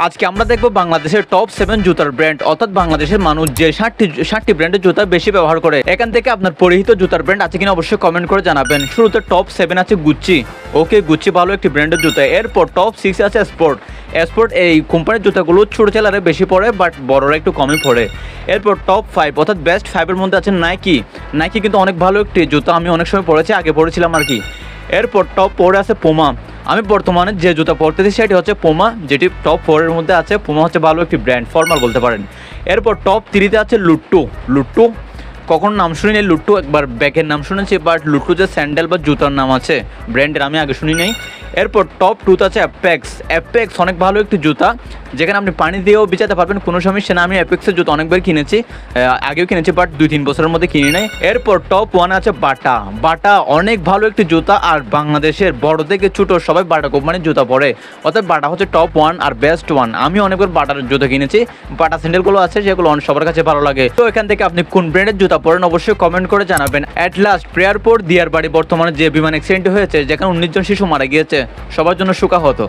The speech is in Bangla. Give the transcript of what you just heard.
আজকে আমরা দেখবো বাংলাদেশের টপ 7 জুতার ব্র্যান্ড, অর্থাৎ বাংলাদেশের মানুষ যে 60টি ব্র্যান্ডের জুতা বেশি ব্যবহার করে। এখান থেকে আপনার পরিহিত জুতার ব্র্যান্ড আছে কিনা অবশ্যই কমেন্ট করে জানাবেন। শুরুতে টপ 7 আছে গুচ্চি। ওকে, গুচ্চি ভালো একটি ব্র্যান্ডের জুতা। এরপর টপ 6 আছে স্পোর্ট। স্পোর্ট এই কোম্পানির জুতাগুলো ছোট ছেলেরা বেশি পড়ে, বাট বড়রা একটু কমই পড়ে। এরপর টপ 5 অর্থাৎ বেস্ট 5-এর মধ্যে আছে নাইকি। নাইকি কিন্তু অনেক ভালো একটি জুতা, আমি অনেক সময় পড়েছি, আগে পড়েছিলাম আর কি। এরপর টপ 4 আছে পুমা। আমি বর্তমানে যে জুতা পরতেছি সেটি হচ্ছে পুমা, যেটি টপ 4-এর মধ্যে আছে। পুমা হচ্ছে ভালো একটি ব্র্যান্ড, ফর্মাল বলতে পারেন। এরপর টপ 3-তে আছে লুট্টু। লুট্টু কখন নাম শুনিনি, লুট্টু একবার ব্যাগের নাম শুনেছি, বাট লুট্টু যে স্যান্ডেল বা জুতার নাম আছে ব্র্যান্ডের, আমি আগে শুনি নাই। এরপর টপ 2-তে আছে অ্যাপেক্স। অ্যাপেক্স অনেক ভালো একটি জুতা, যেখানে আপনি পানি দিয়েও ভিজাতে পারবেন, কোনো সমস্যা না। আমি অ্যাপেক্সের জুতা অনেকবার কিনেছি, আগেও কিনেছি, বাট 2-3 বছরের মধ্যে কিনি নাই। এরপর টপ 1 আছে বাটা। বাটা অনেক ভালো একটি জুতা, আর বাংলাদেশের বড় থেকে ছোটো সবাই বাটা কোম্পানির জুতা পরে, অর্থাৎ বাটা হচ্ছে টপ 1 আর বেস্ট 1। আমি অনেকবার বাটার জুতা কিনেছি, বাটা স্যান্ডেলগুলো আছে যেগুলো সবার কাছে ভালো লাগে। তো এখান থেকে আপনি কোন ব্র্যান্ডের জুতা পরেন অবশ্যই কমেন্ট করে জানাবেন। অ্যাট লাস্ট প্রেয়ার পর দিয়ার বাড়ি বর্তমানে যে বিমান অ্যাক্সিডেন্ট হয়েছে, যেখানে 19 জন শিশু মারা গিয়েছে, সবার জন্য শোকাহত।